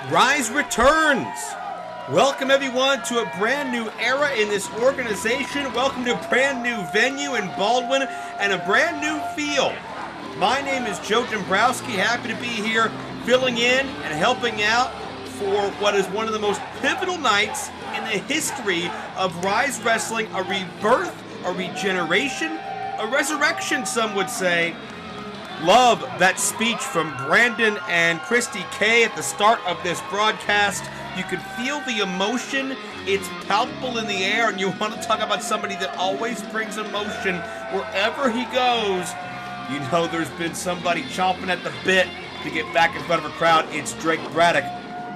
Ryse returns. Welcome everyone to a brand new era in this organization. Welcome to a brand new venue in Baldwin and a brand new feel. My name is Joe Dombrowski. Happy to be here filling in and helping out for what is one of the most pivotal nights in the history of Ryse Wrestling. A rebirth, a regeneration, a resurrection, some would say. Love that speech from Brandon and Christy K at the start of this broadcast. You can feel the emotion. It's palpable in the air, and you want to talk about somebody that always brings emotion wherever he goes. You know there's been somebody chomping at the bit to get back in front of a crowd. It's Drake Braddock.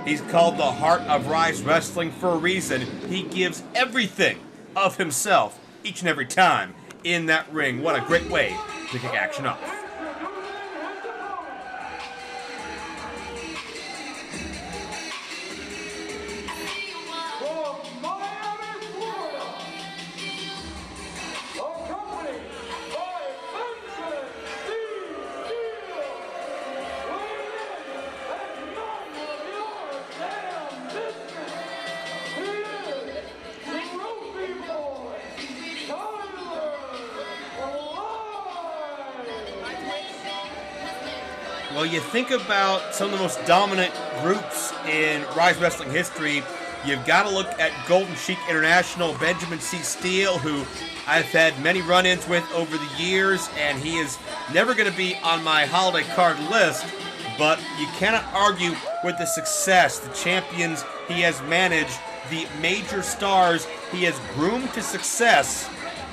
He's called the heart of Ryse Wrestling for a reason. He gives everything of himself each and every time in that ring. What a great way to kick action off. Well, you think about some of the most dominant groups in Ryse Wrestling history, you've got to look at Golden Sheik International, Benjamin C. Steele, who I've had many run-ins with over the years, and he is never going to be on my holiday card list, but you cannot argue with the success, the champions he has managed, the major stars he has groomed to success,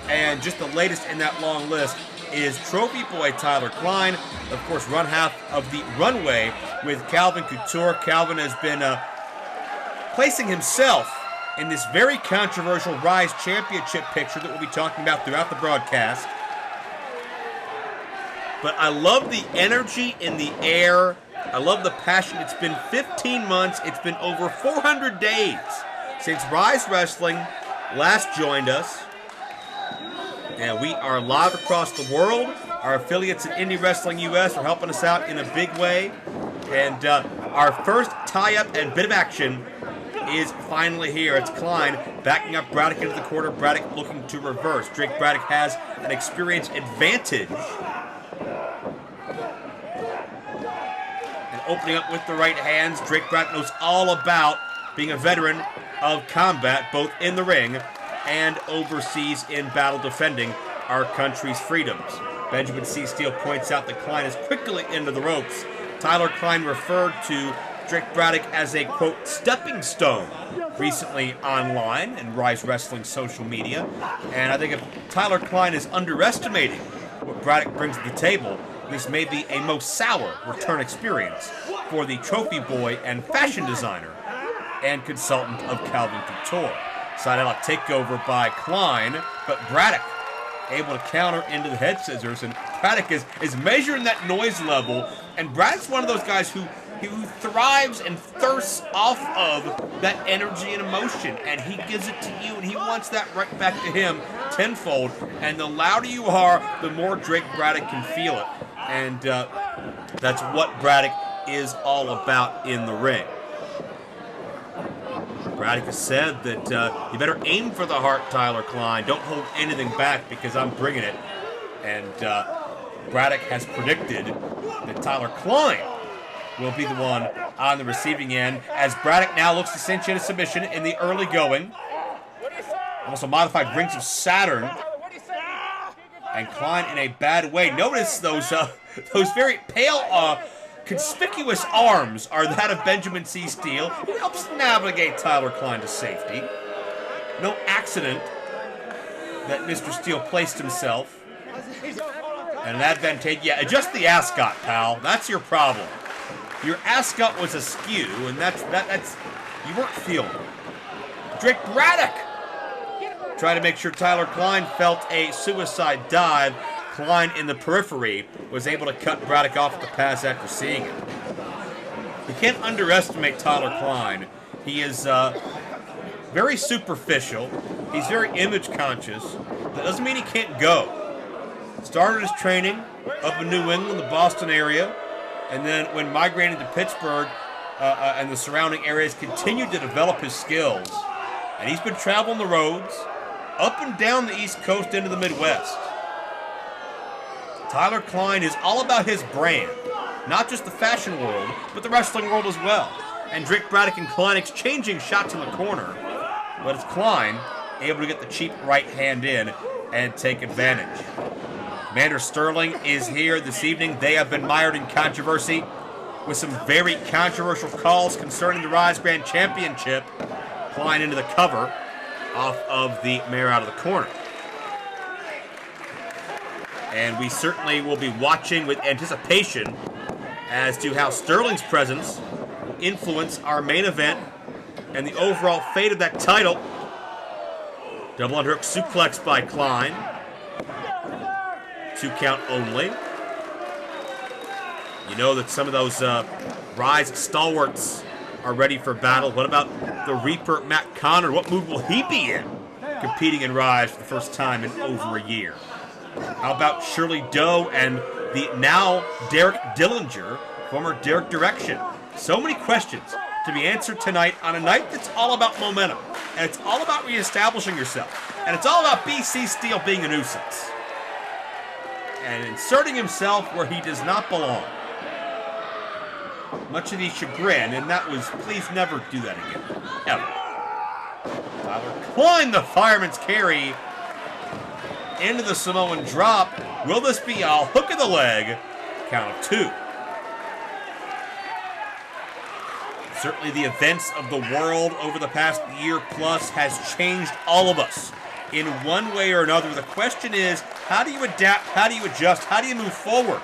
and just the latest in that long list is Trophy Boy Tyler Klein. Of course, run half of the runway with Calvin Couture. Calvin has been placing himself in this very controversial Ryse Championship picture that we'll be talking about throughout the broadcast. But I love the energy in the air. I love the passion. It's been 15 months. It's been over 400 days since Ryse Wrestling last joined us. And we are live across the world. Our affiliates at IndyWrestling.us are helping us out in a big way. And our first tie-up and bit of action is finally here. It's Klein backing up Braddock into the corner. Braddock looking to reverse. Drake Braddock has an experience advantage. And opening up with the right hands. Drake Braddock knows all about being a veteran of combat, both in the ring and overseas in battle defending our country's freedoms. Benjamin C. Steele points out that Klein is quickly into the ropes. Tyler Klein referred to Drake Braddock as a, quote, stepping stone recently online in Ryse Wrestling social media. And I think if Tyler Klein is underestimating what Braddock brings to the table, this may be a most sour return experience for the trophy boy and fashion designer and consultant of Calvin Couture. Side-out takeover by Klein, but Braddock able to counter into the head scissors, and Braddock is measuring that noise level, and Braddock's one of those guys who thrives and thirsts off of that energy and emotion, and he gives it to you, and he wants that right back to him tenfold, and the louder you are, the more Drake Braddock can feel it, and that's what Braddock is all about in the ring. Braddock has said that you better aim for the heart, Tyler Klein. Don't hold anything back because I'm bringing it. And Braddock has predicted that Tyler Klein will be the one on the receiving end as Braddock now looks to cinch in a submission in the early going. Also modified Rings of Saturn. And Klein in a bad way. Notice those very pale conspicuous arms are that of Benjamin C. Steele, who helps navigate Tyler Klein to safety. No accident that Mr. Steele placed himself. And an advantage, yeah, adjust the ascot, pal. That's your problem. Your ascot was askew, and that's you weren't feeling it. Drake Braddock trying to make sure Tyler Klein felt a suicide dive. Klein in the periphery was able to cut Braddock off at the pass after seeing it. You can't underestimate Tyler Klein. He is very superficial. He's very image conscious. That doesn't mean he can't go. Started his training up in New England, the Boston area, and then when migrating to Pittsburgh, and the surrounding areas continued to develop his skills. And he's been traveling the roads, up and down the East Coast into the Midwest. Tyler Klein is all about his brand, not just the fashion world, but the wrestling world as well. And Drake Braddock and Klein exchanging shots in the corner. But it's Klein able to get the cheap right hand in and take advantage. Commander Sterling is here this evening. They have been mired in controversy with some very controversial calls concerning the Ryse Grand Championship. Klein into the cover off of the mare out of the corner. And we certainly will be watching with anticipation as to how Sterling's presence will influence our main event and the overall fate of that title. Double underhook suplex by Klein. 2 count only. You know that some of those Ryse stalwarts are ready for battle. What about the Reaper, Matt Conard? What mood will he be in competing in Ryse for the first time in over a year? How about Shirley Doe and the now Derek Dillinger, former Derek Direction? So many questions to be answered tonight on a night that's all about momentum. And it's all about reestablishing yourself. And it's all about BC Steel being a nuisance. And inserting himself where he does not belong. Much of the chagrin, and that was, please never do that again. Ever. Tyler Klein, the fireman's carry into the Samoan drop. Will this be a hook of the leg? Count of 2. Certainly the events of the world over the past year plus has changed all of us in one way or another. The question is, how do you adapt? How do you adjust? How do you move forward?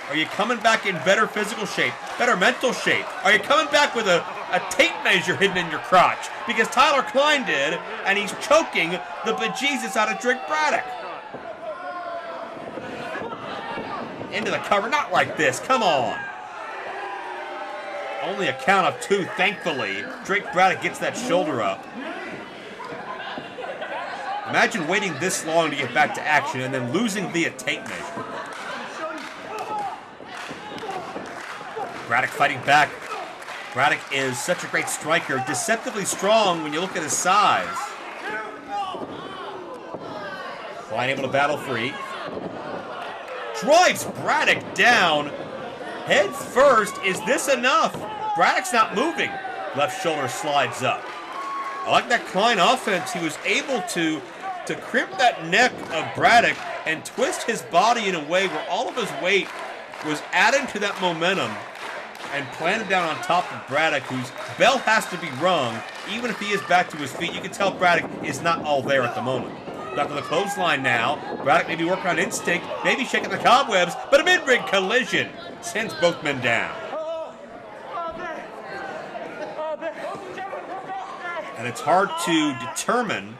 Are you coming back in better physical shape, better mental shape? Are you coming back with a tape measure hidden in your crotch? Because Tyler Klein did, and he's choking the bejesus out of Drake Braddock. Into the cover, not like this, come on. Only a count of 2, thankfully. Drake Braddock gets that shoulder up. Imagine waiting this long to get back to action and then losing via tape measure. Braddock fighting back. Braddock is such a great striker, deceptively strong when you look at his size. Klein able to battle free. Drives Braddock down. Head first. Is this enough? Braddock's not moving. Left shoulder slides up. I like that Klein offense. He was able to crimp that neck of Braddock and twist his body in a way where all of his weight was added to that momentum and planted down on top of Braddock, whose bell has to be rung. Even if he is back to his feet, you can tell Braddock is not all there at the moment. Back to the clothesline now. Braddock may be working on instinct, maybe shaking the cobwebs, but a mid-ring collision sends both men down. And it's hard to determine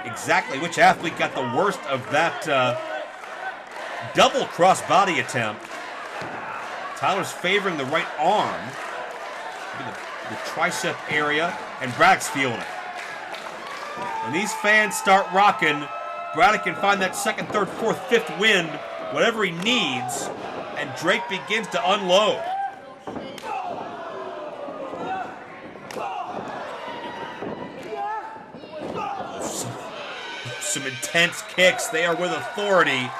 exactly which athlete got the worst of that double cross-body attempt. Tyler's favoring the right arm, the tricep area, and Braddock's feeling it. When these fans start rocking, Braddock can find that second, third, fourth, fifth wind, whatever he needs, and Drake begins to unload. Some intense kicks. They are with authority.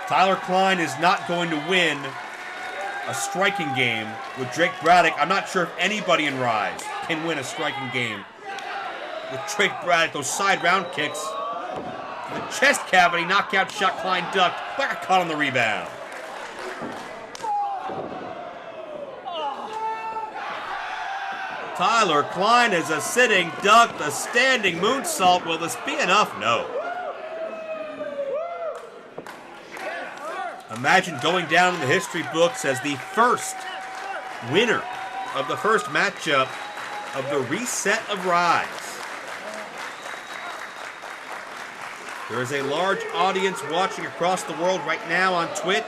Tyler Klein is not going to win a striking game with Drake Braddock. I'm not sure if anybody in Ryse can win a striking game with Drake Braddock. Those side round kicks. The chest cavity knockout shot. Klein ducked. Braddock caught on the rebound. Tyler Klein is a sitting duck, a standing moonsault. Will this be enough? No. Imagine going down in the history books as the first winner of the first matchup of the reset of Ryse. There is a large audience watching across the world right now on Twitch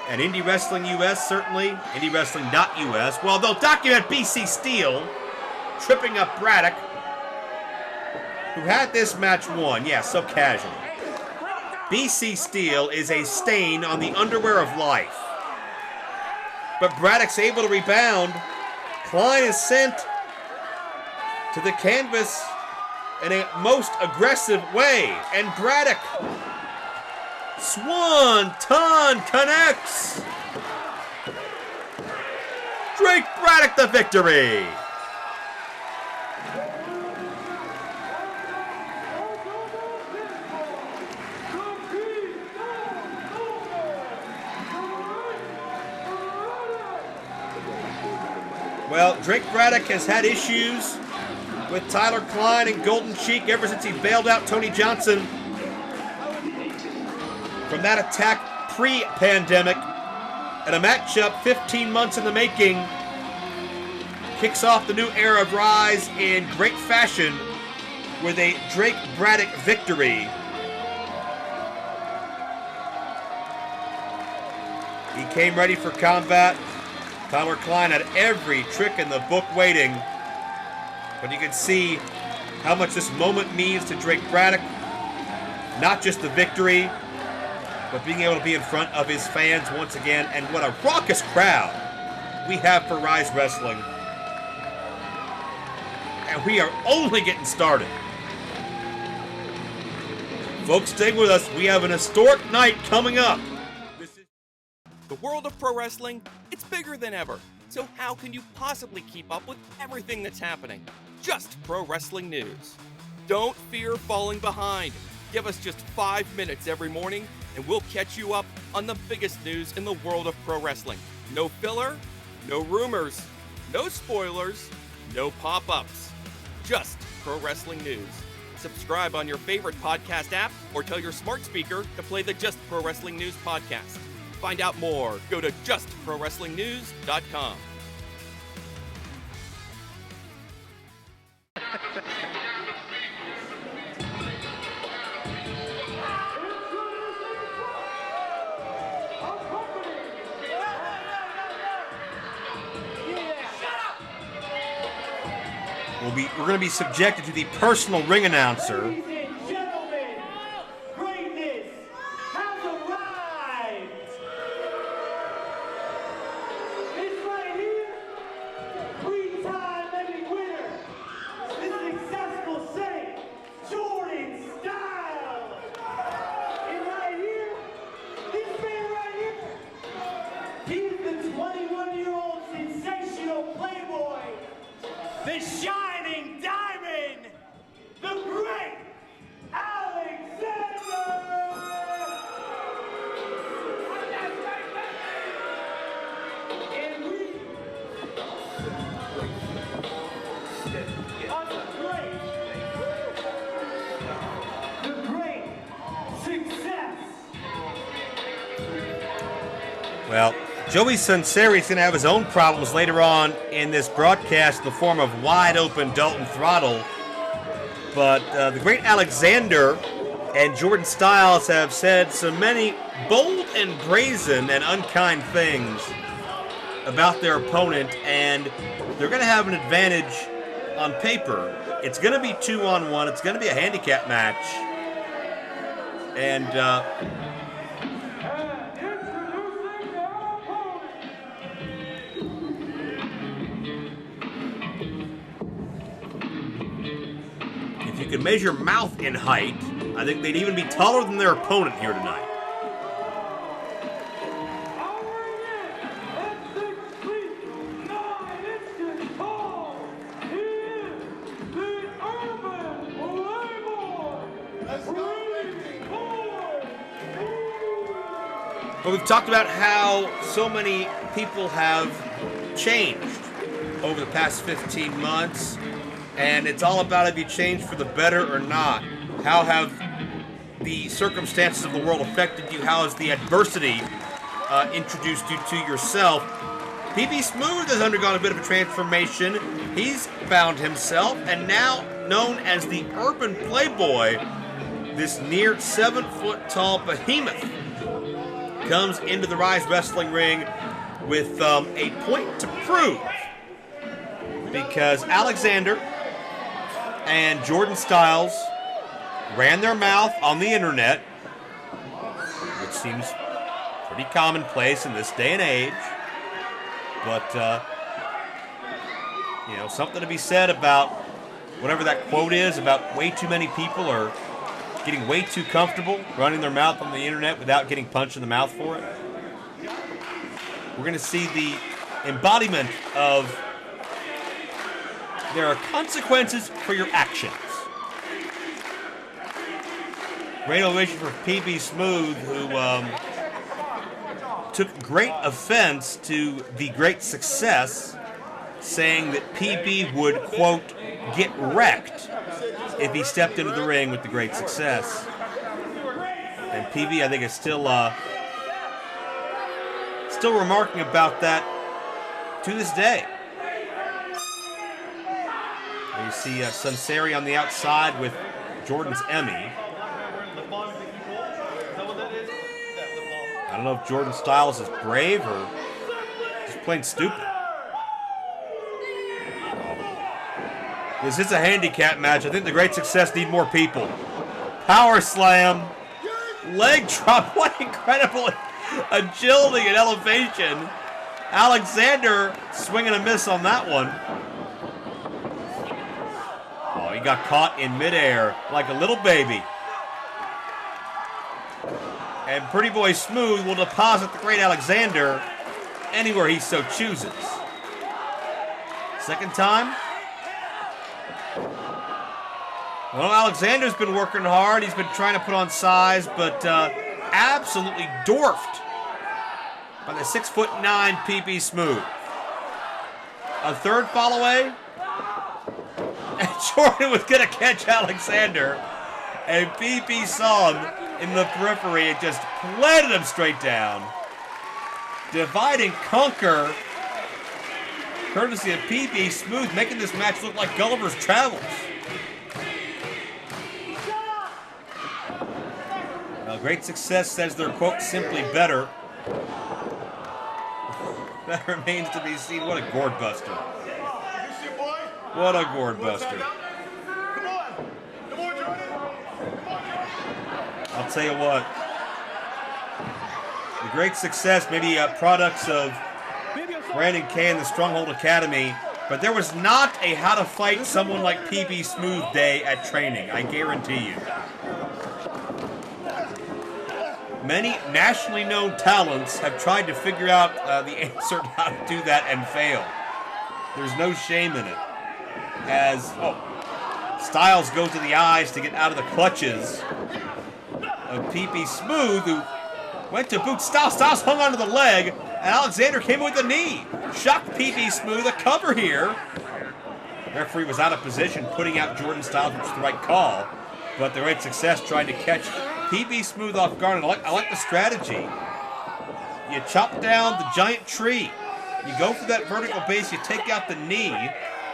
and IndyWrestling.us, certainly, IndyWrestling.us. Well, they'll document BC Steel tripping up Braddock, who had this match won. Yeah, so casually. BC Steel is a stain on the underwear of life. but Braddock's able to rebound. Klein is sent to the canvas in a most aggressive way, and Braddock, Swanton connects. Drake Braddock the victory. Well, Drake Braddock has had issues with Tyler Klein and Golden Cheek ever since he bailed out Tony Johnson from that attack pre-pandemic. And a matchup 15 months in the making kicks off the new era of Ryse in great fashion with a Drake Braddock victory. He came ready for combat. Tyler Klein had every trick in the book waiting. But you can see how much this moment means to Drake Braddock. Not just the victory, but being able to be in front of his fans once again. And what a raucous crowd we have for Ryse Wrestling. And we are only getting started. Folks, stay with us. We have an historic night coming up. The world of pro wrestling, it's bigger than ever. So how can you possibly keep up with everything that's happening? Just pro wrestling news. Don't fear falling behind. Give us just 5 minutes every morning and we'll catch you up on the biggest news in the world of pro wrestling. No filler, no rumors, no spoilers, no pop-ups. Just pro wrestling news. Subscribe on your favorite podcast app or tell your smart speaker to play the Just Pro Wrestling News podcast. Find out more. Go to justprowrestlingnews.com. We're going to be subjected to the personal ring announcer. Well, Joey Sunseri's going to have his own problems later on in this broadcast in the form of wide open Dalton Throttle. But the great Alexander and Jordan Styles have said so many bold and brazen and unkind things about their opponent, and they're going to have an advantage on paper. It's going to be 2-on-1. It's going to be a handicap match. And if you could measure mouth in height, I think they'd even be taller than their opponent here tonight. But we've talked about how so many people have changed over the past 15 months, and it's all about have you changed for the better or not? How have the circumstances of the world affected you? How has the adversity introduced you to yourself? PB Smooth has undergone a bit of a transformation. He's found himself, and now known as the Urban Playboy, this near 7-foot-tall behemoth comes into the Ryse wrestling ring with a point to prove, because Alexander and Jordan Styles ran their mouth on the internet, which seems pretty commonplace in this day and age, But, you know, something to be said about whatever that quote is about way too many people are getting way too comfortable running their mouth on the internet without getting punched in the mouth for it. We're going to see the embodiment of there are consequences for your actions. Great ovation for PB Smooth, who took great offense to the great success, saying that PB would, quote, get wrecked if he stepped into the ring with the great success. And PB, I think, is still remarking about that to this day. You see Sunseri on the outside with Jordan's Emmy. I don't know if Jordan Styles is brave or just plain stupid. This is a handicap match. I think the great success need more people. Power slam. Leg drop. What incredible agility and elevation. Alexander swinging a miss on that one. Oh, he got caught in midair like a little baby. And Pretty Boy Smooth will deposit the great Alexander anywhere he so chooses. Second time. Well, Alexander's been working hard. He's been trying to put on size, but absolutely dwarfed by the 6'9" PB Smooth. A third fall away. And Jordan was going to catch Alexander. And PB saw him in the periphery and just planted him straight down. Divide and conquer, courtesy of PB Smooth, making this match look like Gulliver's Travels. Well, great success says they're, quote, simply better. That remains to be seen. What a gourd buster. What a gourd buster. I'll tell you what. The great success, maybe products of Brandon Kay and the Stronghold Academy, but there was not a how to fight someone like PB Smooth day at training, I guarantee you. Many nationally known talents have tried to figure out the answer to how to do that and fail. There's no shame in it. As Styles goes to the eyes to get out of the clutches of PB Smooth, who went to boot Styles. Styles hung onto the leg, and Alexander came in with a knee. Shocked PB Smooth. A cover here. The referee was out of position, putting out Jordan Styles, which was the right call. But the great success trying to catch PB Smooth off guard. And I like the strategy. You chop down the giant tree. You go for that vertical base. You take out the knee.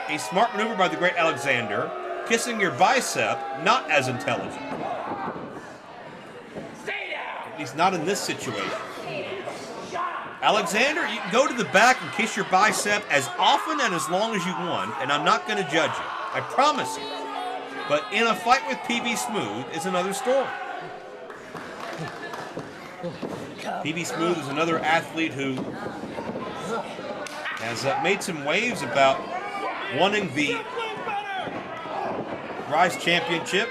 A smart maneuver by the great Alexander. Kissing your bicep, not as intelligent. At least not in this situation. Alexander, you can go to the back and kiss your bicep as often and as long as you want, and I'm not going to judge you. I promise you. But in a fight with PB Smooth is another story. PB Smooth is another athlete who has made some waves about wanting the Ryse Championship.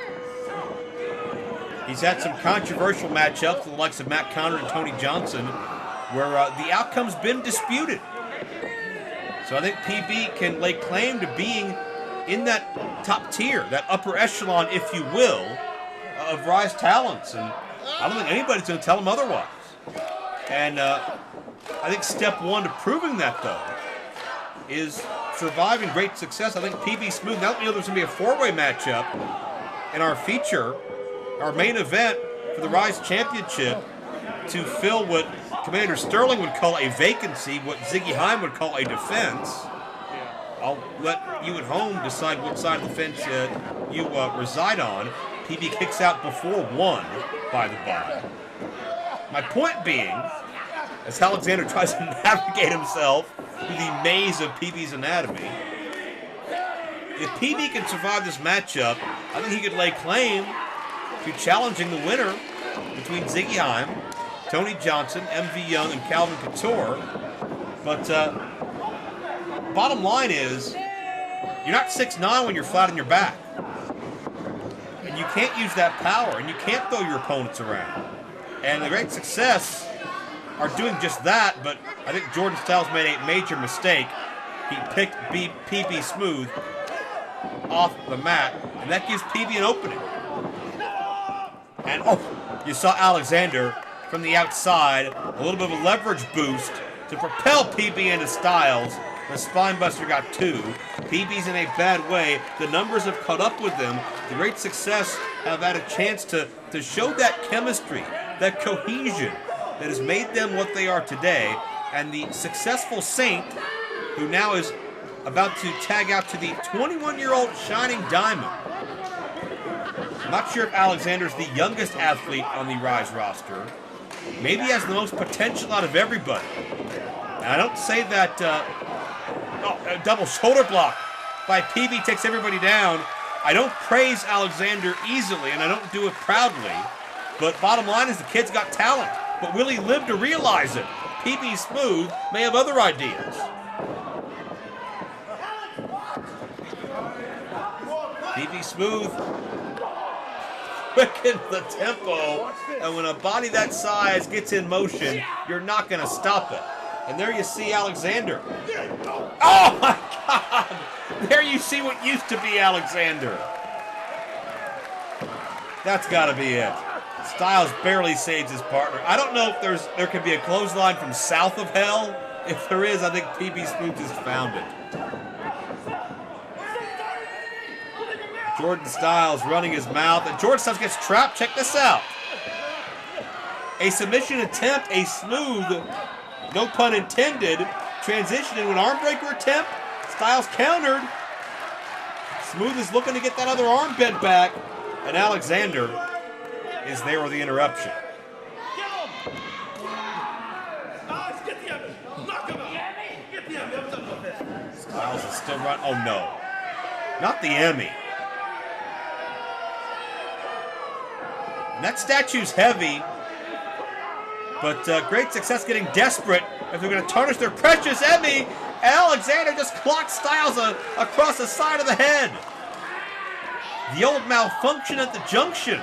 He's had some controversial matchups with the likes of Matt Conard and Tony Johnson, where the outcome's been disputed. So I think PB can lay claim to being in that top tier, that upper echelon, if you will, of Ryse talents. And I don't think anybody's going to tell him otherwise. And I think step one to proving that, though, is surviving great success. I think PB Smooth, now that we know there's going to be a four-way matchup in our feature, our main event for the Ryse Championship, to fill what Commander Sterling would call a vacancy, what Ziggy Heim would call a defense. I'll let you at home decide what side of the fence you reside on. PB kicks out before one, by the by. My point being, as Alexander tries to navigate himself through the maze of PB's anatomy, if PB can survive this matchup, I think he could lay claim to challenging the winner between Ziggy Heim, Tony Johnson, MV Young, and Calvin Couture. But bottom line is, you're not 6'9" when you're flat on your back. And you can't use that power, and you can't throw your opponents around. And the Great Success are doing just that, but I think Jordan Styles made a major mistake. He picked PB Smooth off the mat, and that gives PB an opening. And you saw Alexander from the outside, a little bit of a leverage boost to propel PB into Styles. The Spinebuster got 2. PB's in a bad way. The numbers have caught up with them. The Great Success have had a chance to show that chemistry, that cohesion that has made them what they are today. And the successful Saint, who now is about to tag out to the 21-year-old Shining Diamond. I'm not sure if Alexander's the youngest athlete on the Ryse roster. Maybe he has the most potential out of everybody. And I don't say that a double shoulder block by PB takes everybody down. I don't praise Alexander easily, and I don't do it proudly. But bottom line is the kid's got talent. But will he live to realize it? PB Smooth may have other ideas. PB Smooth quickens the tempo, and when a body that size gets in motion, you're not going to stop it. And there you see Alexander. Oh my God! There you see what used to be Alexander. That's got to be it. Styles barely saves his partner. I don't know if there could be a clothesline from south of hell. If there is, I think PB Smooth has found it. Jordan Styles running his mouth, and Jordan Styles gets trapped. Check this out. A submission attempt, a smooth, no pun intended, transition into an arm breaker attempt. Styles countered. Smooth is looking to get that other arm bent back, and Alexander is there with the interruption. Styles is still running. Oh no, not the Emmy. And that statue's heavy, but Great Success getting desperate if they're going to tarnish their precious Emmy. Alexander just clocked Styles across the side of the head. The old malfunction at the junction.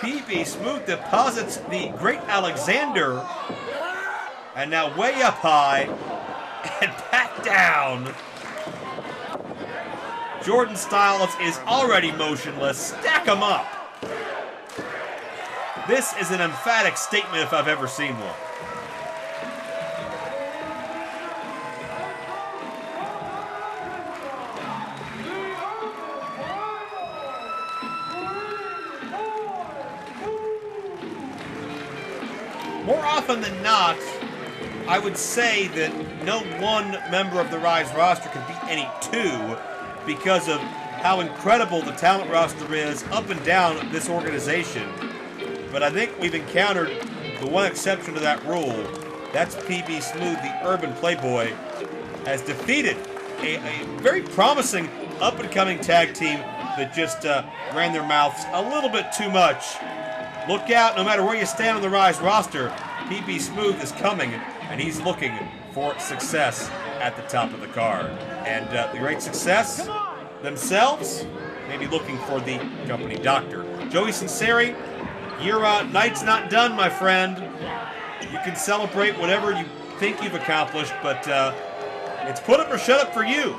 PB Smooth deposits the Great Alexander, and now way up high and back down. Jordan Styles is already motionless. Stack him up. This is an emphatic statement if I've ever seen one. More often than not, I would say that no one member of the Ryse roster can beat any two because of how incredible the talent roster is up and down this organization. But I think we've encountered the one exception to that rule. That's PB Smooth, the urban playboy, has defeated a very promising up-and-coming tag team that just ran their mouths a little bit too much. Look out, no matter where you stand on the Ryse roster, PB Smooth is coming, and he's looking for success at the top of the card. And the Great Success themselves may be looking for the company doctor. Joey Sinceri, your night's not done, my friend. You can celebrate whatever you think you've accomplished, but it's put up or shut up for you.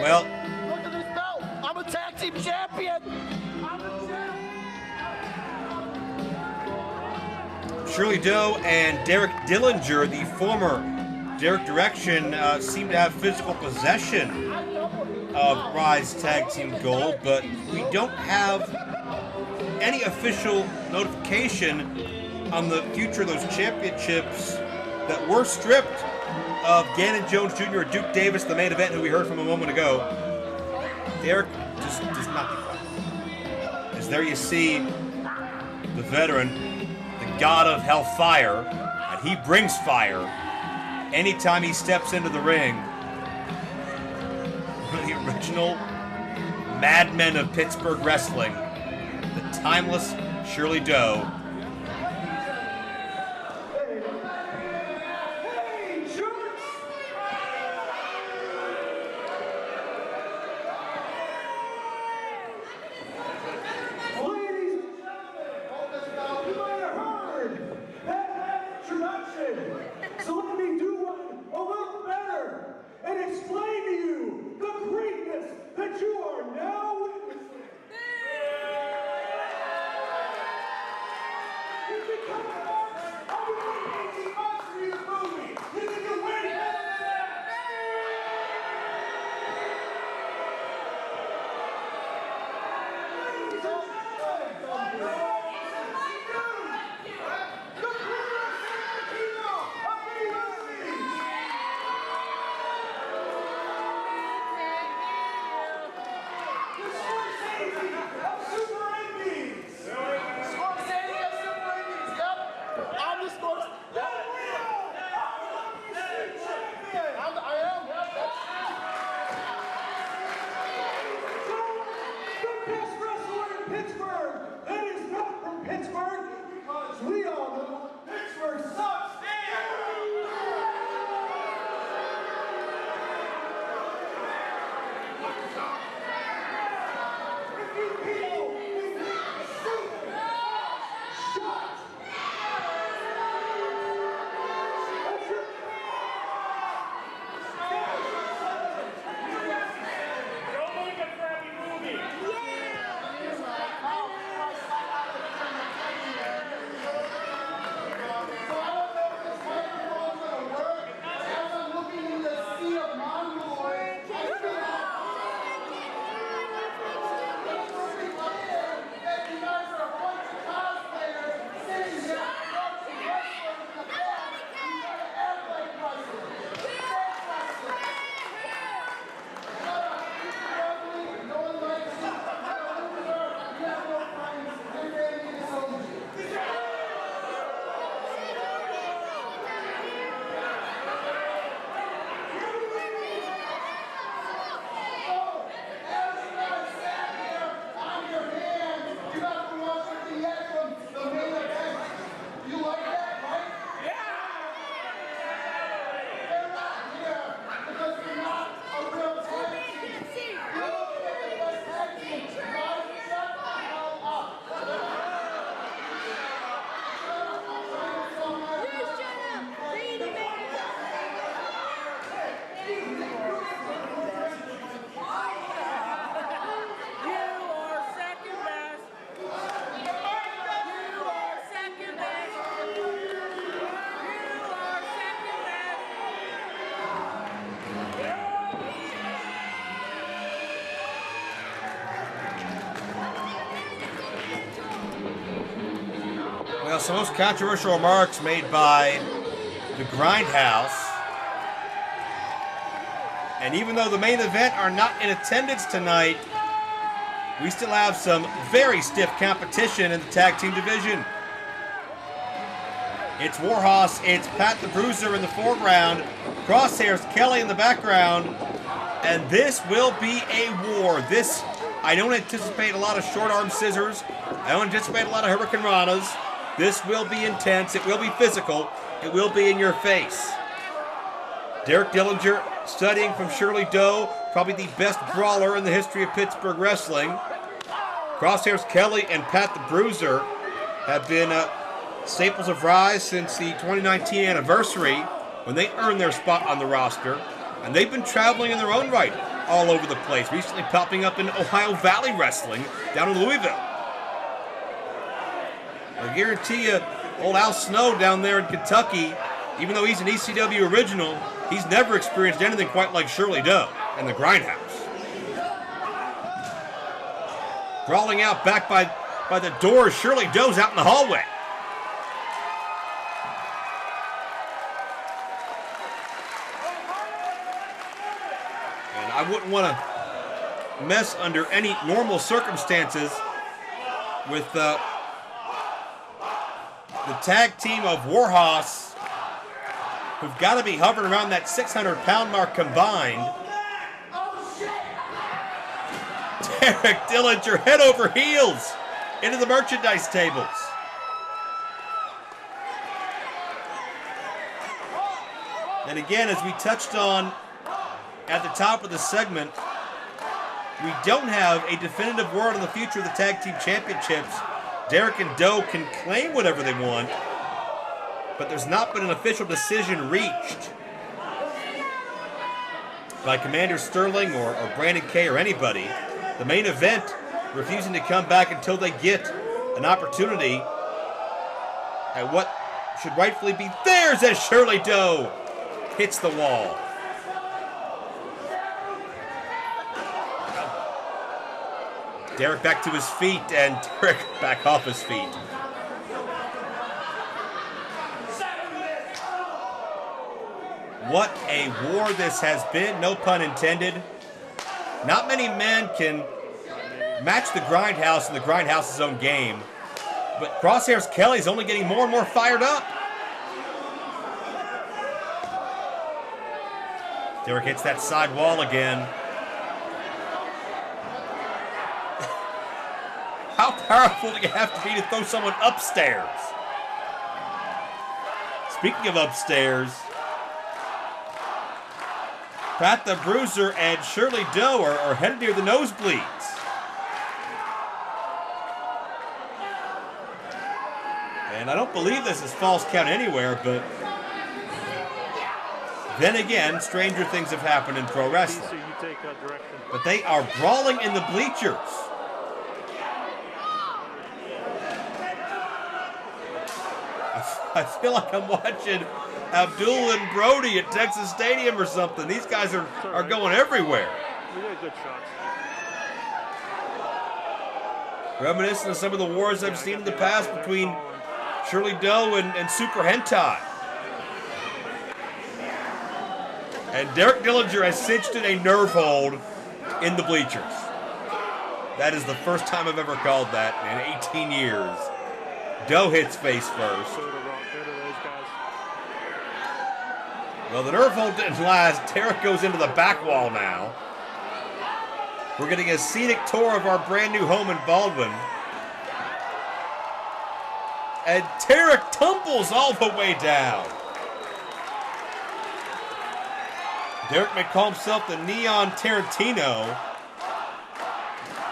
Well, look at this belt. I'm a tag team champion. I'm a champion. Shirley Doe and Derek Dillinger, the former Derek Direction, seem to have physical possession of Ryse Tag Team Gold, but we don't have any official notification on the future of those championships that were stripped of Gannon Jones Jr. or Duke Davis, the main event who we heard from a moment ago. Derek just does not decline. As there you see the veteran, the god of hellfire, and he brings fire anytime he steps into the ring. One of the original madmen of Pittsburgh wrestling, the timeless Shirley Doe. Well, some most controversial remarks made by the Grindhouse. And even though the main event are not in attendance tonight, we still have some very stiff competition in the tag team division. It's Warhoss, it's Pat the Bruiser in the foreground, Crosshairs, Kelly in the background, and this will be a war. This, I don't anticipate a lot of short arm scissors. I don't anticipate a lot of Hurricane Ranas. This will be intense, it will be physical, it will be in your face. Derek Dillinger, studying from Shirley Doe, probably the best brawler in the history of Pittsburgh wrestling. Crosshairs Kelly and Pat the Bruiser have been staples of Ryse since the 2019 anniversary when they earned their spot on the roster. And they've been traveling in their own right all over the place. Recently popping up in Ohio Valley Wrestling down in Louisville. I guarantee you, old Al Snow down there in Kentucky, even though he's an ECW original, he's never experienced anything quite like Shirley Doe and the Grindhouse. Crawling out back by the door, Shirley Doe's out in the hallway. And I wouldn't want to mess under any normal circumstances with the tag team of Warhoss, who've got to be hovering around that 600-pound mark combined. Derek Dillinger head over heels into the merchandise tables. And again, as we touched on at the top of the segment, we don't have a definitive word on the future of the Tag Team Championships. Derek and Doe can claim whatever they want, but there's not been an official decision reached by Commander Sterling or Brandon Kay or anybody. The main event refusing to come back until they get an opportunity at what should rightfully be theirs as Shirley Doe hits the wall. Derek back to his feet, and Derek back off his feet. What a war this has been, no pun intended. Not many men can match the Grindhouse in the Grindhouse's own game, but Crosshairs Kelly's only getting more and more fired up. Derek hits that side wall again. How powerful do you have to be to throw someone upstairs? Speaking of upstairs, Pat the Bruiser and Shirley Doe are headed near the nosebleeds. And I don't believe this is false count anywhere, but then again, stranger things have happened in pro wrestling. But they are brawling in the bleachers. I feel like I'm watching Abdul and Brody at Texas Stadium or something. These guys are going everywhere. We got good shots. Reminiscent of some of the wars I've seen in the past between Shirley Doe and Super Hentai. And Derek Dillinger has cinched in a nerve hold in the bleachers. That is the first time I've ever called that in 18 years. Doe hits face first. Well, the nerve hold didn't last. Derek goes into the back wall now. We're getting a scenic tour of our brand new home in Baldwin. And Derek tumbles all the way down. Derek may call himself the Neon Tarantino,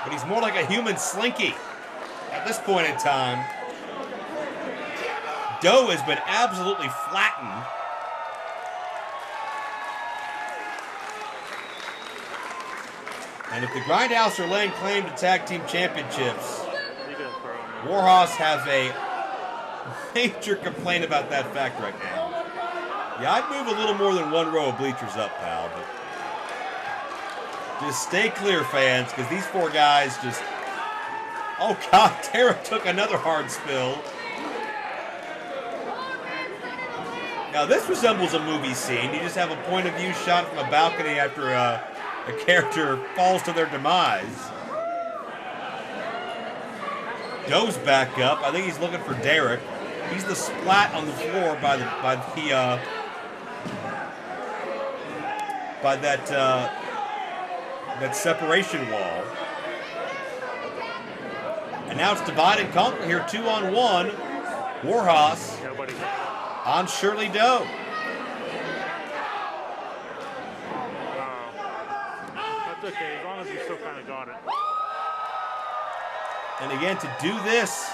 but he's more like a human slinky at this point in time. Doe has been absolutely flattened. And if the Grindhouse are laying claim to tag team championships, Warhoss has a major complaint about that fact right now. Yeah, I'd move a little more than one row of bleachers up, pal, but just stay clear, fans, because these four guys just... Oh, God, Derek took another hard spill. Now, this resembles a movie scene. You just have a point of view shot from a balcony after a character falls to their demise. Doe's back up. I think he's looking for Derek. He's the splat on the floor by that separation wall. And now it's divide and conquer here, 2-on-1. Warhoss on Shirley Doe. That's okay, as long as you still kind of got it. And again, to do this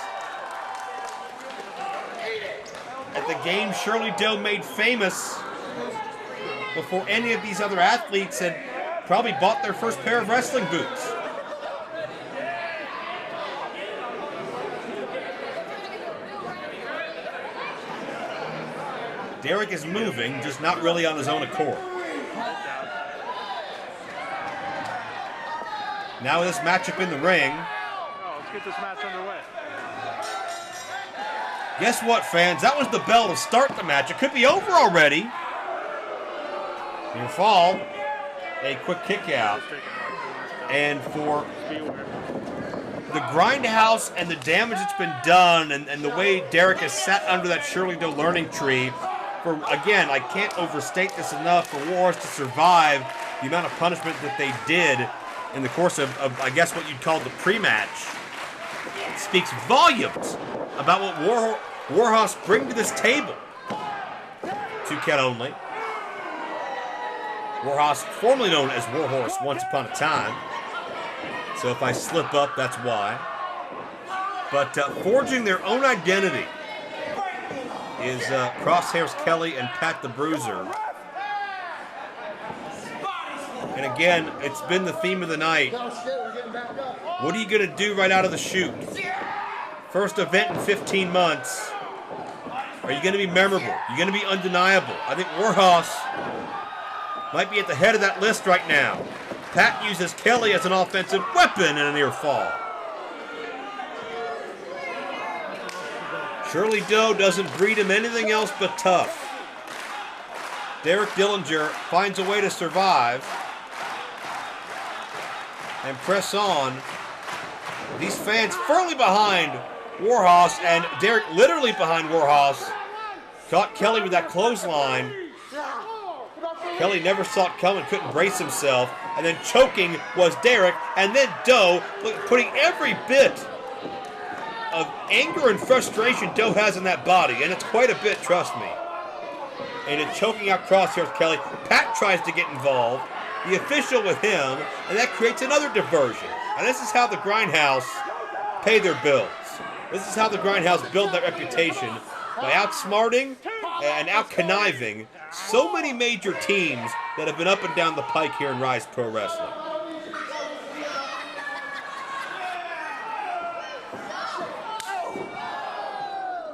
at the game Shirley Doe made famous before any of these other athletes had probably bought their first pair of wrestling boots. Derek is moving, just not really on his own accord. Now with this matchup in the ring. Oh, let's get this match underway. Guess what, fans? That was the bell to start the match. It could be over already. Near fall. A quick kick out. And for the Grindhouse and the damage that's been done and the way Derek has sat under that Shirley Doe learning tree, for, again, I can't overstate this enough, for Warhoss to survive the amount of punishment that they did in the course of I guess what you'd call the pre-match, speaks volumes about what Warhoss bring to this table. 2 count only. Warhoss, formerly known as Warhoss once upon a time. So if I slip up, that's why. But forging their own identity is Crosshairs Kelly and Pat the Bruiser. And again, it's been the theme of the night. What are you going to do right out of the chute? First event in 15 months. Are you going to be memorable? You're going to be undeniable. I think Warhoss might be at the head of that list right now. Pat uses Kelly as an offensive weapon in a near fall. Shirley Doe doesn't breed him anything else but tough. Derek Dillinger finds a way to survive and press on. These fans firmly behind Warhoss, and Derek literally behind Warhoss. Caught Kelly with that clothesline. Kelly never saw it coming, couldn't brace himself, and then choking was Derek, and then Doe putting every bit of anger and frustration Doe has in that body, and it's quite a bit, trust me. And it's choking out Crosshairs Kelly. Pat tries to get involved, the official with him, and that creates another diversion. And this is how the Grindhouse pay their bills. This is how the Grindhouse build their reputation, by outsmarting and out-conniving so many major teams that have been up and down the pike here in Ryse Pro Wrestling.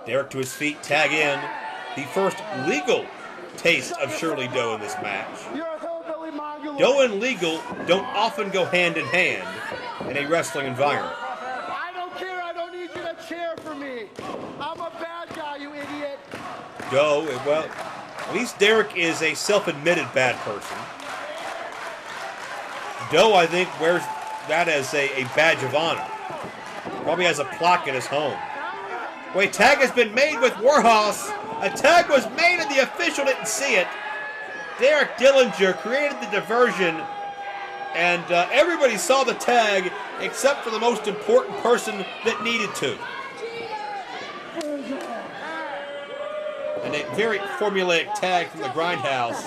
Derek to his feet, tag in. The first legal taste of Shirley Doe in this match. Doe and legal don't often go hand in hand in a wrestling environment. I don't care. I don't need you to cheer for me. I'm a bad guy, you idiot. Doe, well, at least Derek is a self-admitted bad person. Doe, I think, wears that as a badge of honor. Probably has a plaque in his home. Wait, tag has been made with Warhoss. A tag was made and the official didn't see it. Derek Dillinger created the diversion, and everybody saw the tag except for the most important person that needed to. And a very formulaic tag from the Grindhouse,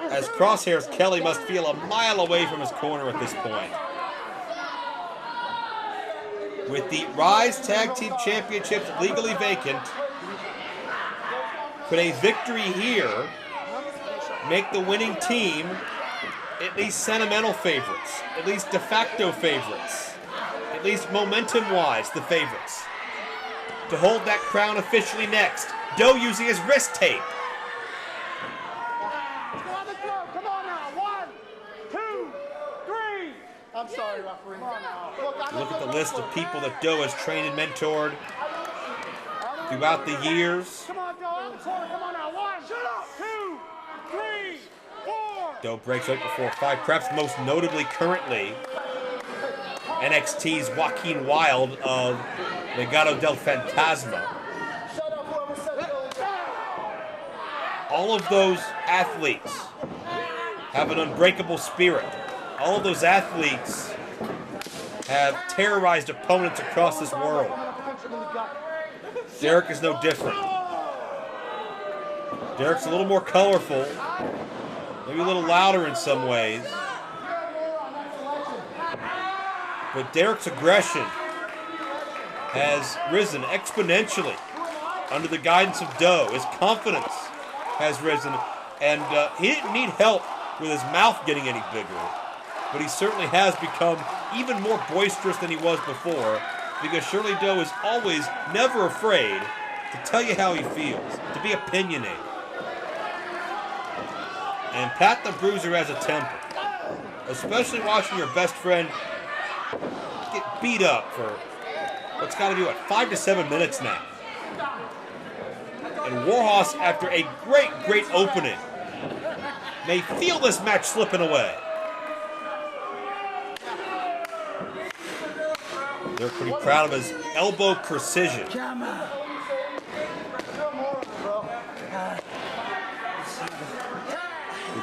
as Crosshairs Kelly must feel a mile away from his corner at this point. With the Ryse Tag Team Championships legally vacant, could a victory here make the winning team at least sentimental favorites, at least de facto favorites, at least momentum-wise the favorites, to hold that crown officially next? Doe using his wrist tape. Come on now. 1, 2, 3. I'm sorry, referee. Look at the list of people that Doe has trained and mentored throughout the years. Come on, Doe. Come on now. 1, 2, 3, 4. Doe breaks right before 5, perhaps most notably currently NXT's Joaquin Wilde of Legado del Fantasma. All of those athletes have an unbreakable spirit. All of those athletes have terrorized opponents across this world. Derek is no different. Derek's a little more colorful, maybe a little louder in some ways. But Derek's aggression has risen exponentially under the guidance of Doe. His confidence has risen, and he didn't need help with his mouth getting any bigger. but he certainly has become even more boisterous than he was before, because Shirley Doe is always never afraid to tell you how he feels, to be opinionated. And Pat the Bruiser has a temper, especially watching your best friend get beat up for what's got to be, 5 to 7 minutes now. And Warhoss, after a great opening, may feel this match slipping away. They're pretty proud of his elbow precision. Here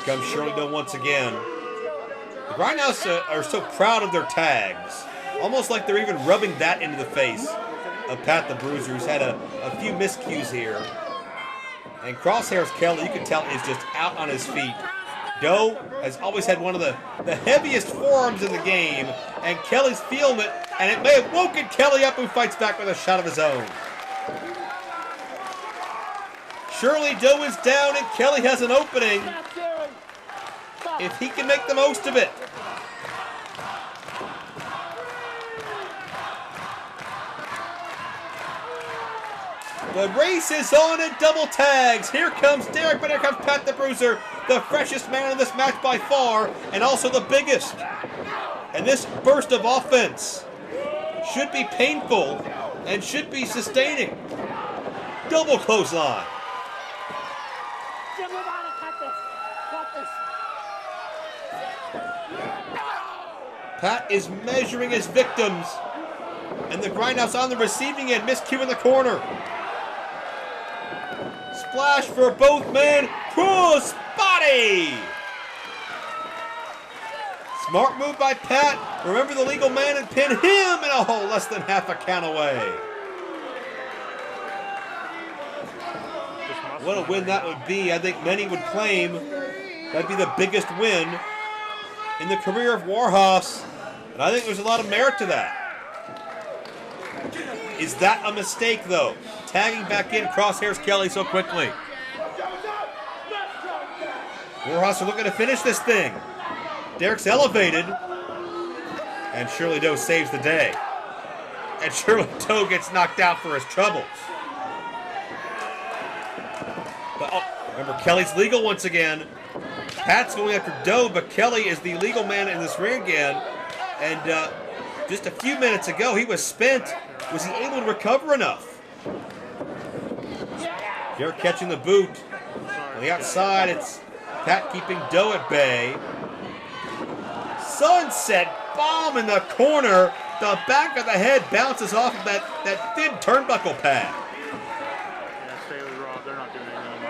comes Shirley Doe once again. The Grindhouse are so proud of their tags, almost like they're even rubbing that into the face of Pat the Bruiser, who's had a few miscues here. And Crosshairs Kelly, you can tell, is just out on his feet. Doe has always had one of the heaviest forearms in the game, and Kelly's feeling it, and it may have woken Kelly up, who fights back with a shot of his own. Shirley Doe is down, and Kelly has an opening if he can make the most of it. The race is on in double tags. Here comes Derek, but here comes Pat the Bruiser, the freshest man in this match by far, and also the biggest. And this burst of offense should be painful and should be sustaining. Double clothesline. Pat is measuring his victims, and the Grindhouse on the receiving end. Miscue in the corner. Splash for both men. Cross body. Smart move by Pat. Remember the legal man and pin him in a hole less than half a count away. What a win that would be. I think many would claim that'd be the biggest win in the career of Warhoss. And I think there's a lot of merit to that. Is that a mistake, though? Tagging back in Crosshairs Kelly so quickly. Warhoss are looking to finish this thing. Derek's elevated. And Shirley Doe saves the day. And Shirley Doe gets knocked out for his troubles. But, remember, Kelly's legal once again. Pat's going after Doe, but Kelly is the legal man in this ring again. And just a few minutes ago, he was spent. Was he able to recover enough? Derek catching the boot. On the outside, it's Pat keeping Doe at bay. Sunset bomb in the corner. The back of the head bounces off of that thin turnbuckle pad. Yeah, stay with Rob. They're not doing anything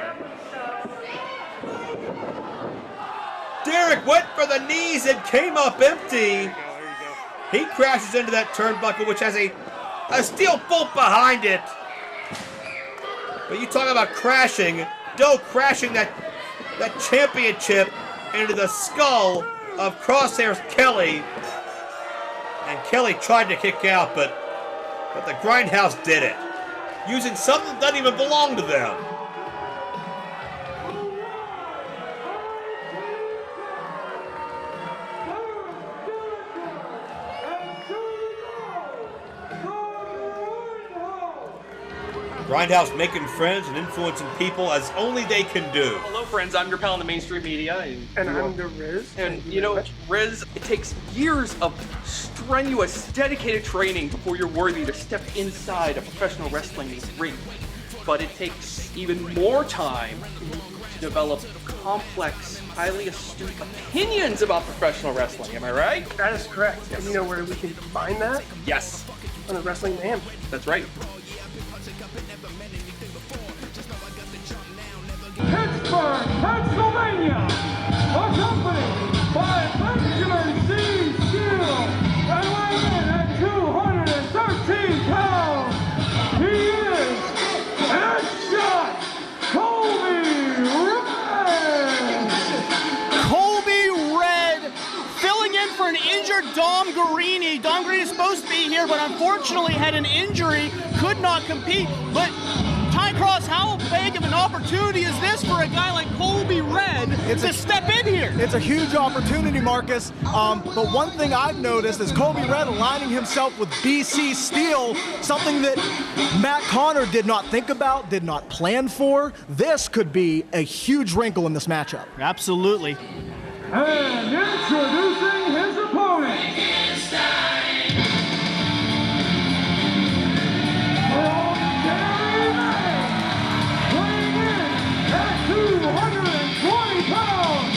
anymore. Derek went for the knees and came up empty. He crashes into that turnbuckle, which has a steel bolt behind it. But you talk about crashing. Doe crashing that championship into the skull of Crosshairs Kelly. And Kelly tried to kick out, but the Grindhouse did it. Using something that doesn't even belong to them. Grindhouse making friends and influencing people as only they can do. Hello, friends. I'm your pal in the mainstream media. And I'm the Ryse. And you know, Ryse, it takes years of strenuous, dedicated training before you're worthy to step inside a professional wrestling ring. But it takes even more time to develop complex, highly astute opinions about professional wrestling. Am I right? That is correct. And you know where we can find that? Yes. On the Wrestling Mayhem. That's right. Pittsburgh, Pennsylvania, accompanied by Benjamin C. Steele, and weighing in at 213 pounds, he is Headshot Colby Red! Colby Red filling in for an injured Dom Guarini. Dom Guarini is supposed to be here, but unfortunately had an injury, could not compete. But Ty Cross, how big of an opportunity is this for a guy like Colby Red to step in here? It's a huge opportunity, Marcus. But one thing I've noticed is Colby Red aligning himself with BC Steel, something that Matt Conard did not think about, did not plan for. This could be a huge wrinkle in this matchup. Absolutely. And introducing his opponent. From Canada, weighing in at 220 pounds,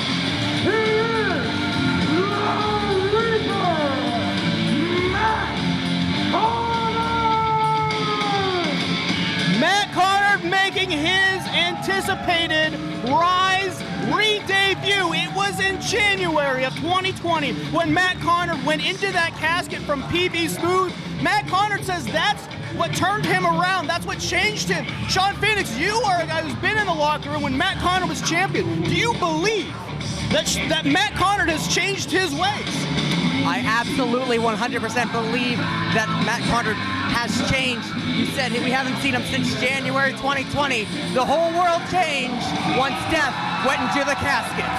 he is the Reaper, Matt Conard! Matt Conard making his anticipated Ryse re-debut. It was in January of 2020 when Matt Conard went into that casket from PB Smooth. Matt Conard says that's what turned him around. That's what changed him. Sean Phoenix, you are a guy who's been in the locker room when Matt Conard was champion. Do you believe that Matt Conard has changed his ways? I absolutely 100% believe that Matt Conard has changed. You said we haven't seen him since January 2020. The whole world changed once Death went into the casket.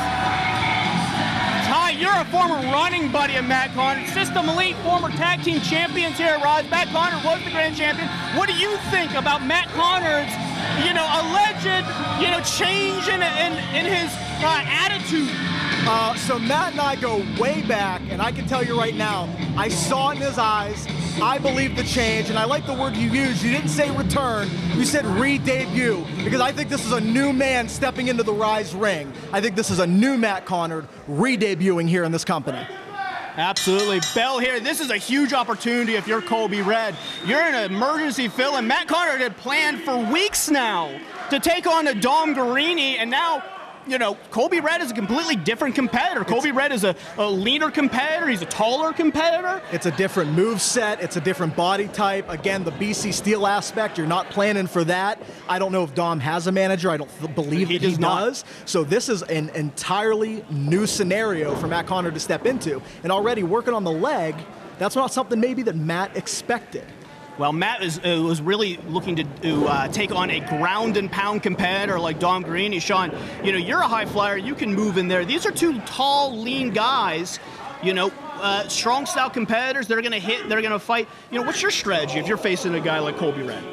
Ty, you're a former running buddy of Matt Conard. System Elite, former tag team champions here at Ryse. Matt Conard was the grand champion. What do you think about Matt Conard's, alleged, change in his attitude? So Matt and I go way back, and I can tell you right now, I saw it in his eyes. I believe the change, and I like the word you used. You didn't say return, you said re-debut, because I think this is a new man stepping into the Ryse ring. I think this is a new Matt Conard re-debuting here in this company. Absolutely. Bell here, this is a huge opportunity if you're Colby Red. You're in an emergency fill, and Matt Conard had planned for weeks now to take on a Dom Guarini, and now Colby Red is a completely different competitor. Colby Red is a leaner competitor. He's a taller competitor. It's a different move set. It's a different body type. Again, the BC Steel aspect, you're not planning for that. I don't know if Dom has a manager. I don't believe that he does. So this is an entirely new scenario for Matt Conard to step into. And already working on the leg, that's not something maybe that Matt expected. Well, Matt was really looking to take on a ground and pound competitor like Dom Guarini. Sean, you're a high flyer. You can move in there. These are two tall, lean guys, strong style competitors. They're going to hit. They're going to fight. What's your strategy if you're facing a guy like Colby Red?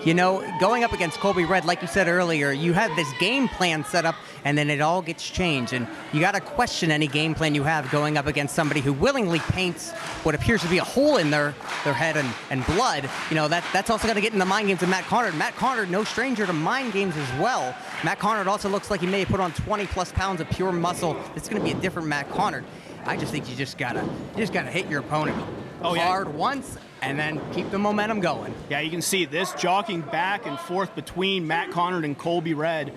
Going up against Colby Red, like you said earlier, you have this game plan set up, and then it all gets changed. And you got to question any game plan you have going up against somebody who willingly paints what appears to be a hole in their head and blood. That's also going to get in the mind games of Matt Conard. Matt Conard, no stranger to mind games as well. Matt Conard also looks like he may have put on 20+ pounds of pure muscle. It's going to be a different Matt Conard. I just think you just gotta hit your opponent hard once and then keep the momentum going. Yeah, you can see this jockeying back and forth between Matt Conard and Colby Red.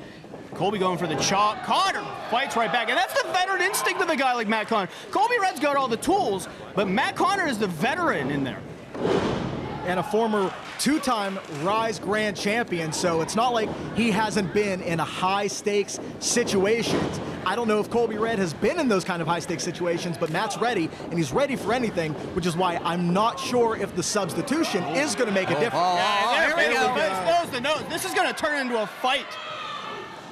Colby going for the chop. Conard fights right back. And that's the veteran instinct of a guy like Matt Conard. Colby Red's got all the tools, but Matt Conard is the veteran in there. And a former two-time Ryse Grand Champion, so it's not like he hasn't been in a high-stakes situations. I don't know if Colby Red has been in those kind of high-stakes situations, but Matt's ready, and he's ready for anything, which is why I'm not sure if the substitution is going to make a difference. There we go. This is going to turn into a fight.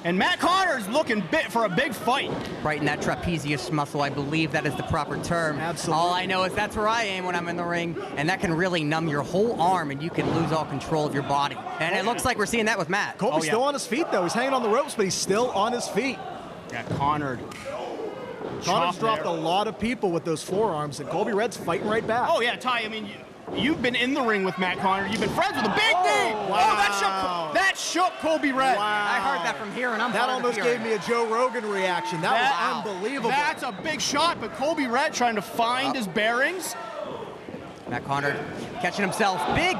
And Matt Conard's looking for a big fight. Right in that trapezius muscle, I believe that is the proper term. Absolutely. All I know is that's where I aim when I'm in the ring, and that can really numb your whole arm, and you can lose all control of your body. And it looks like we're seeing that with Matt. Colby's still on his feet, though. He's hanging on the ropes, but he's still on his feet. Yeah, Conard's dropped a lot of people with those forearms, and Colby Red's fighting right back. Oh, yeah, Ty, you've been in the ring with Matt Conard. You've been friends with a big knee. Wow. That shook Colby Red. Wow. I heard that from here, and I'm that almost gave me a Joe Rogan reaction. That was unbelievable. That's a big shot, but Colby Red trying to find his bearings. Matt Conard catching himself. Big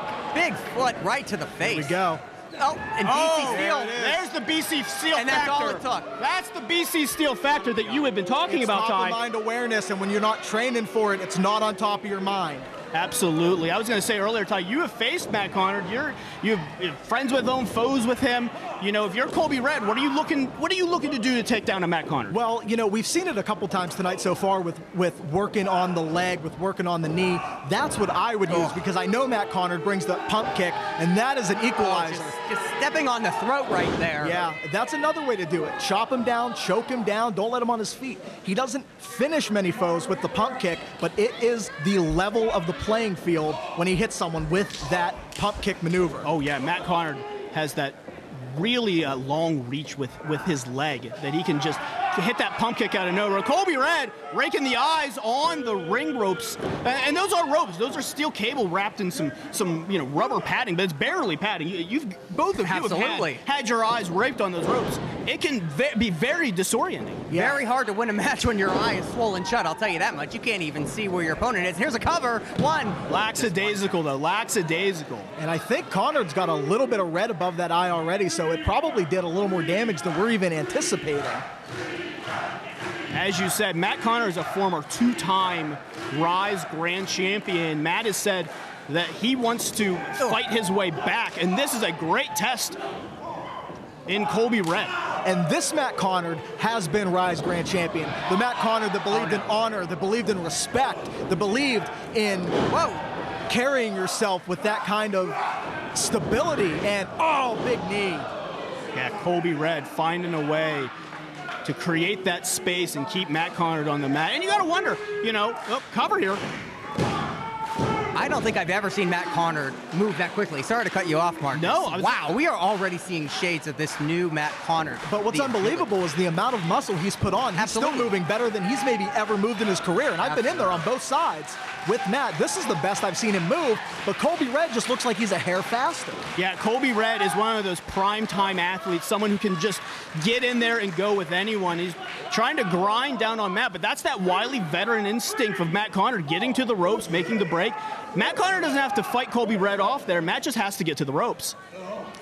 foot right to the face. Here we go. Oh, and BC Steel. There's the BC Steel and factor. That's all it took. That's the BC Steel factor that you had been talking about, Ty. It's top of mind awareness, and when you're not training for it, it's not on top of your mind. Absolutely. I was going to say earlier, Ty, you have faced Matt Conard. You're friends with him, foes with him. You know, if you're Colby Red, what are you looking to do to take down a Matt Conard? Well, you know, we've seen it a couple times tonight so far with working on the leg, with working on the knee. That's what I would use because I know Matt Conard brings the pump kick, and that is an equalizer. Just stepping on the throat right there. Yeah, that's another way to do it. Chop him down, choke him down, don't let him on his feet. He doesn't finish many foes with the pump kick, but it is the level of the playing field when he hits someone with that pump kick maneuver. Oh yeah, Matt Conard has that really long reach with his leg that he can just hit that pump kick out of nowhere. Colby Red raking the eyes on the ring ropes, and those are ropes. Those are steel cable wrapped in some rubber padding, but it's barely padding. Both of you have had your eyes raped on those ropes. It can be very disorienting. Yeah. Very hard to win a match when your eye is swollen shut, I'll tell you that much. You can't even see where your opponent is. Here's a cover, one. Lackadaisical though, lackadaisical. And I think Conard's got a little bit of red above that eye already, so it probably did a little more damage than we're even anticipating. As you said, Matt Conard is a former two-time Ryse Grand Champion. Matt has said that he wants to fight his way back, and this is a great test in Colby Red. And this Matt Conard has been Ryse Grand Champion. The Matt Conard that believed in honor, that believed in respect, that believed in carrying yourself with that kind of stability and, big knee. Yeah, Colby Red finding a way to create that space and keep Matt Conard on the mat. And you got to wonder, cover here. I don't think I've ever seen Matt Conard move that quickly. Sorry to cut you off, Mark. No. Wow, we are already seeing shades of this new Matt Conard. But what's unbelievable is the amount of muscle he's put on. He's still moving better than he's maybe ever moved in his career. And I've been in there on both sides with Matt. This is the best I've seen him move, but Colby Red just looks like he's a hair faster. Yeah, Colby Red is one of those prime-time athletes, someone who can just get in there and go with anyone. He's trying to grind down on Matt, but that's that wily veteran instinct of Matt Conard, getting to the ropes, making the break. Matt Conard doesn't have to fight Colby Red off there. Matt just has to get to the ropes.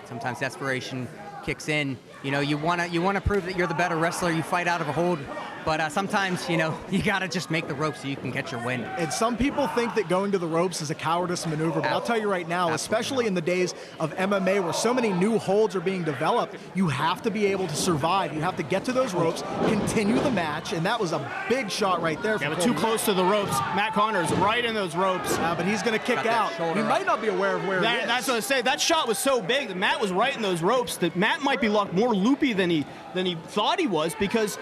Sometimes desperation kicks in. You want to prove that you're the better wrestler. You fight out of a hold. But sometimes, you got to just make the ropes so you can get your win. And some people think that going to the ropes is a cowardice maneuver, but I'll tell you right now, especially in the days of MMA where so many new holds are being developed, you have to be able to survive. You have to get to those ropes, continue the match, and that was a big shot right there. Yeah, but too close to the ropes. Matt Conard's right in those ropes. But he's going to kick out. He might not be aware of where he is. That's what I say. That shot was so big that Matt was right in those ropes that Matt might be locked more loopy than he thought he was because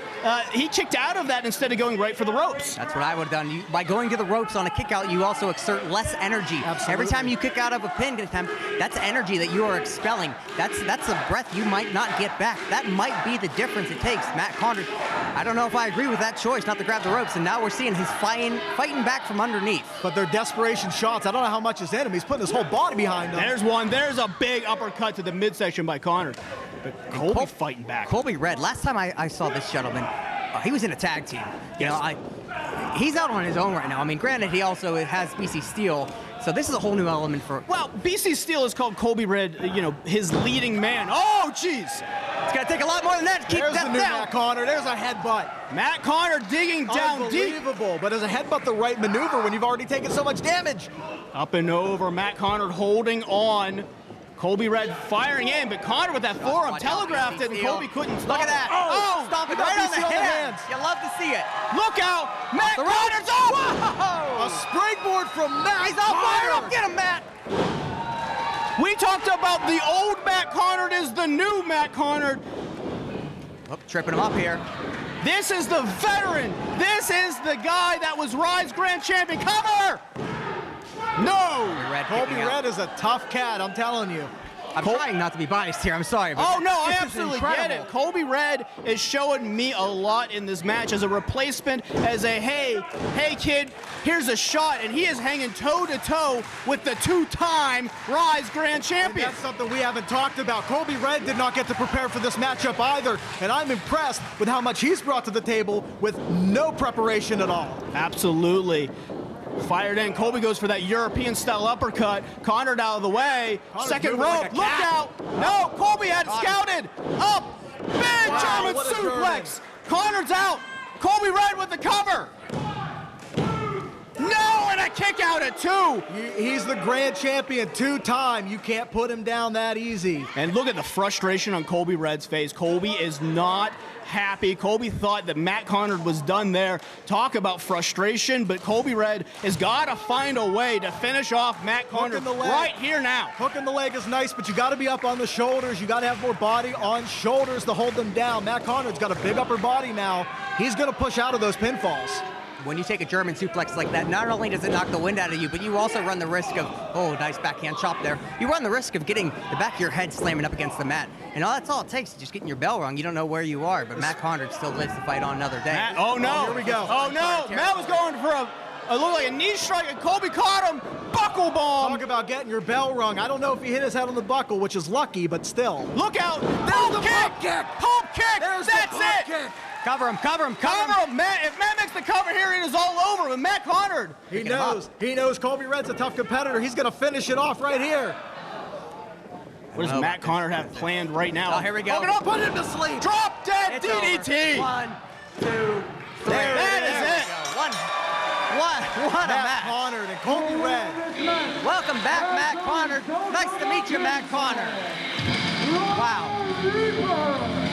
he kicked out of that instead of going right for the ropes. That's what I would have done. By going to the ropes on a kick out, you also exert less energy. Absolutely. Every time you kick out of a pin attempt, that's energy that you are expelling. That's a breath you might not get back. That might be the difference it takes. Matt Conard, I don't know if I agree with that choice not to grab the ropes, and now we're seeing his fighting back from underneath. But they're desperation shots. I don't know how much is in him. He's putting his whole body behind him. There's one. There's a big uppercut to the midsection by Conard. But Colby fighting back. Colby Red, last time I saw this gentleman, he was in a tag team. He's out on his own right now. I mean, granted, he also has BC Steel, so this is a whole new element for... Well, BC Steel is called Colby Red, his leading man. Oh, jeez! It's going to take a lot more than that to keep that down. There's the new Matt Conard. There's a headbutt. Matt Conard digging down deep. Unbelievable, but is a headbutt the right maneuver when you've already taken so much damage? Up and over, Matt Conard holding on. Colby Red firing in, but Conard with that forearm telegraphed it, and Colby couldn't stop. Look at that. Oh, stop it right on the hands. You love to see it. Look out. Matt Conard's Whoa. A springboard from Matt. He's all fired up. Get him, Matt. We talked about the old Matt Conard is the new Matt Conard. Oh, tripping him up here. This is the veteran. This is the guy that was Ryse Grand Champion. Cover! No! Colby Red is a tough cat, I'm telling you. I'm trying not to be biased here, I'm sorry. But oh, no, I absolutely get it. Colby Red is showing me a lot in this match as a replacement, as a, hey kid, here's a shot, and he is hanging toe-to-toe with the two-time Ryse Grand Champion. And that's something we haven't talked about. Colby Red did not get to prepare for this matchup either, and I'm impressed with how much he's brought to the table with no preparation at all. Absolutely. Fired in. Colby goes for that European-style uppercut. Conard out of the way. Conard Second like rope. Look out. No, Colby had scouted. Up. Big German suplex. Conard's out. Colby Red with the cover. No, and a that kick out at 2. He's the grand champion 2-time. You can't put him down that easy. And look at the frustration on Colby Red's face. Colby is not happy. Colby thought that Matt Conard was done there. Talk about frustration, but Colby Red has got to find a way to finish off Matt Conard right here now. Hooking the leg is nice, but you got to be up on the shoulders. You got to have more body on shoulders to hold them down. Matt Conard's got a big upper body now. He's going to push out of those pinfalls. When you take a German suplex like that, not only does it knock the wind out of you, but you also run the risk of, oh, nice backhand chop there. You run the risk of getting the back of your head slamming up against the mat. And that's all it takes, just getting your bell rung. You don't know where you are, but Matt Conard still lives to fight on another day. Matt, oh, no. Here we go. Oh, no. Matt was going for a look like a knee strike, and Colby caught him. Buckle bomb. Talk about getting your bell rung. I don't know if he hit his head on the buckle, which is lucky, but still. Look out. Pump kick. Pump kick. That's it. Kick. Cover him, cover him, cover him. Matt, if Matt makes the cover here, it is all over with Matt Conard. He knows Colby Red's a tough competitor. He's going to finish it off right here. What does Matt Conard have planned right now? Oh, here we go. Put him to sleep. Drop dead It's DDT. over. 1, 2, 3. That is it. What a Matt match. Conard and Colby Red. Welcome back, Matt Conard. Nice to meet you, Matt Conard. Wow.